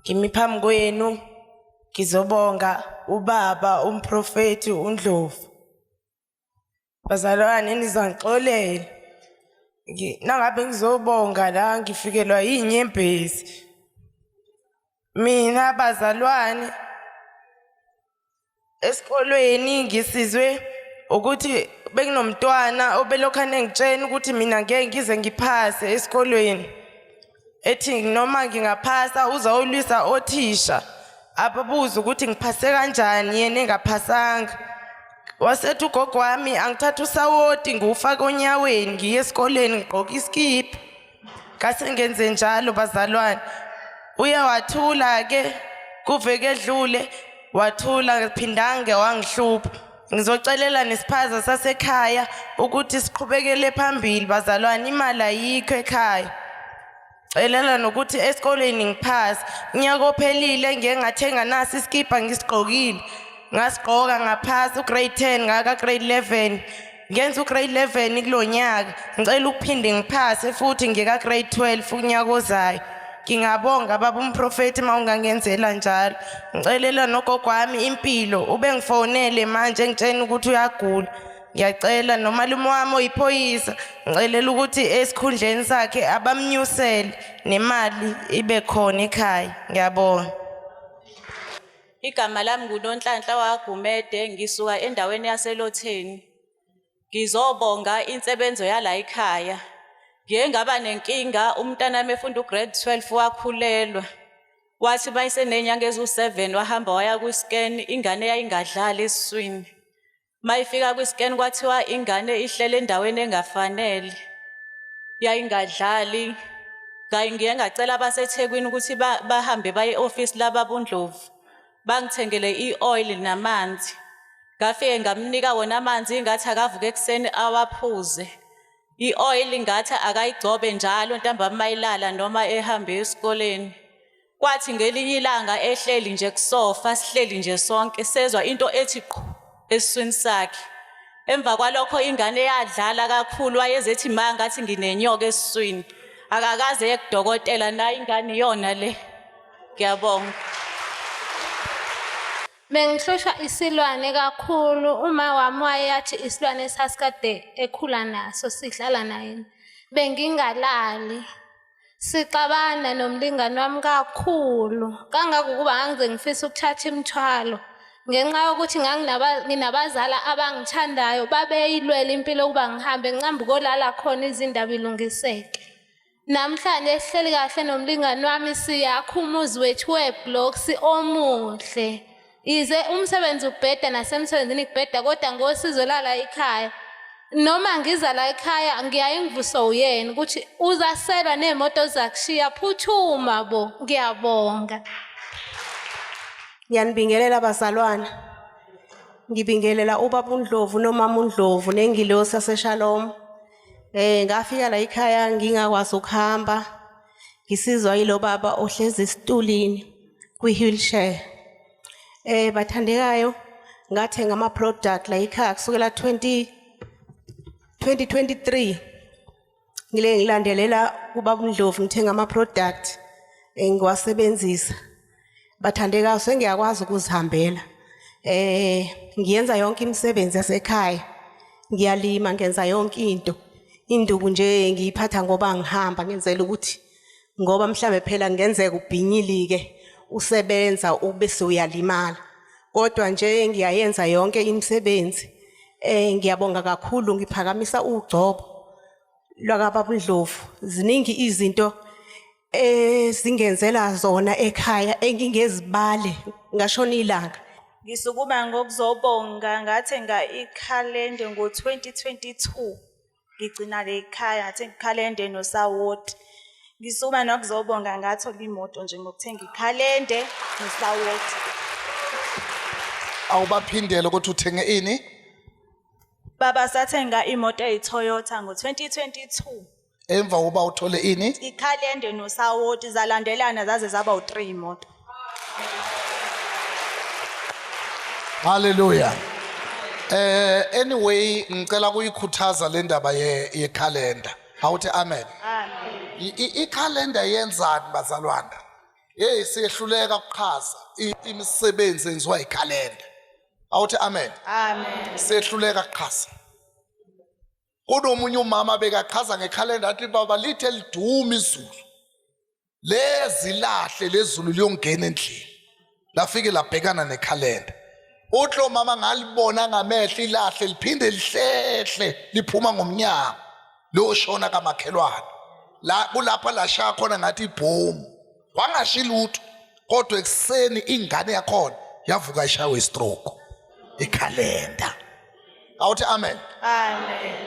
Ngimi phambi kwenu ngizobonga ubaba umprofeti uNdlovu. Bazalwane nizangixolela. Nangabe ngizobonga la ngifikelwa inyembezi. Mina bazalwane esikolweni ngisizwe ukuthi bekunomntwana obelokhane ngitshena ukuthi mina ngeke ngize ngiphase esikolweni. Ethi noma ngingaphasa uzawulwisa othisha. Ababuza ukuthi ngiphase kanjani yena engaphasanga. Wasethi ugogo wami angithatha usawoti ngiwufaka onyaweni ngiye esikoleni ngigqoka iskipa. Kase ngenze njalo bazalwane. Uye wathula ke kuveke edlule wathula phindanga wangihlupha. Ngizocelela nesiphaza sasekhaya ukuthi siqhubekele phambili bazalwane imali ayikho ekhaya. Celela nokuthi esikoleni ngiphasa. Unyaka ophelile ngeke ngathenga nasi iskipa ngisigqokile. Ngasigqoka ngaphasa ugrade 10 ngaka grade 11. Ngenza ugrade 11 kulonyaka. Ngicela ukuphinde ngiphase futhi ngeka grade 12 unyaka ozayo. Ngingabonga baba umprofeti mawungangenzela njalo. Ngicelela nogogo wami impilo ube ngifonele manje ngitshena ukuthi uyagula. Ngiyacela nomalume wami oyiphoyisa ngicelela ukuthi esikhundleni sakhe abamnyusele nemali ibe khona ekhaya. Ngiyabonga. Igama lami nguNonhlanhla waGumede ngisuka endaweni yaseLotheni. Ngizobonga insebenzo yala ekhaya. Ngeke ngaba nenkinga umntana efunda ugrade 12 wakhulelwa. Wathi mayisenenyanga ezu7 wahamba waya kwiscan ingane yayingadlali esiswini. Mayifika kwiscan kwathiwa ingane ihlele endaweni engafanele. Yayingadlali. Ngike ngacela abaseThekwini ukuthi bahambe baye eoffice lababuNdlovu. Bangithengele ioil namanzi. Ngafike ngamnika wona amanzi ngathi akavuke ekseni awaphuze. Ioil ngathi akayigcobe njalo ntambama mayilala noma ehambe esikoleni. Kwathi ngelinye ilanga ehleli nje kusofa sihleli nje sonke sezwa into ethi qhu esiswini sakhe. Emva kwalokho ingane yadlala kakhulu wayezethi manga ngathi nginenyoka esiswini. Akakaze ekudokotela na ingane yona le. Ngiyabonga. Bengihlushwa isilwane kakhulu uma wami wayethi isilwane sasikade ekhula naso sidlala naye. Bengingalali. Sixabana nomlingani wami kakhulu. Kangakuba ngangize ngifisa ukuthatha imithwalo. Ngenxa yokuthi nginabazala abangithandayo babeyilwela impilo ukuba ngihambe ngihambe ukolala khona izindaba ilungiseke. Namhlanje ehleli kahle nomlingani wami siyakha umuzi wethu weblocks omuhle. Ize umsebenzi ubheda nasemsebenzini kubheda kodwa ngosizo lala ekhaya. Noma ngiza la ekhaya ngiyaye ngivuso uyena ukuthi uzaselwa nemoto zakushiya phuthuma bo. Ngiyabonga. Ngiyanibingelela bazalwana. Ngibingelela ubaba uNdlovu nomama uNdlovu nengilosi yaseShalom. Ngafika la ekhaya ngingakwazi ukuhamba. Ngisizwa yilo baba ohlezi esitulini kwi-wheelchair. Bathandekayo ngathenga ama product la ekhaya kusukela 2023 ngile ngilandelela ubaba uNdlovu ngithenga ama product ngiwasebenzisa. Bathandekayo sengiyakwazi ukuzihambela. Ngiyenza yonke imisebenzi yasekhaya. Ngiyalima ngenza yonke into. Induku nje ngiyiphatha ngoba ngihamba ngenzela ukuthi ngoba mhlambe phela ngenzeka ubhinyilike usebenza ubese uyalimala. Kodwa nje ngiyayenza yonke imisebenzi. Ngiyabonga kakhulu ngiphakamisa ugcobo lwakababa uNdlovu. Ziningi izinto zingenzela zona ekhaya engingezibale ngashona ilanga. Ngisukuma ngokuzobonga ngathenga ikhalende ngo2022 ngigcina le ekhaya ngathenga ikhalende nosawoti. Ngisukuma nokuzobonga ngathola imoto nje ngokuthenga ikhalende nosawoti. Awubaphindele ukuthi uthenge ini? Baba sathenga imoto eyiToyota ngo2022. Emva uba uthole ini? Ikhalende nosawoti zalandelana zaze zaba u3 imoto. Hallelujah. Anyway ngicela kuyikhuthaza le ndaba yekhalenda. Awuthi amen. Amen. Ikhalenda yenzani bazalwana? hey siyehluleka ukuchaza imisebenzi enziwa ikhalenda. Awuthi amen. Amen. Siyehluleka ukuchaza. Kunomunye umama bekachaza ngekhalenda athi baba lithe liduma izulu. Lezilahle lezulu liyongena endlini. Lafike labhekana nekhalenda. Utlo mama ngalibona ngamehlo ilahle liphinde lihlehle liphuma ngomnyango. Lo shona kamakhelwane. La kulapha la shaya khona ngathi ibhomu. Wangashi lutho kodwa ekseni ingane yakhona yavuka ishawe stroke. Ikhalenda. Awuthi amen. Amen.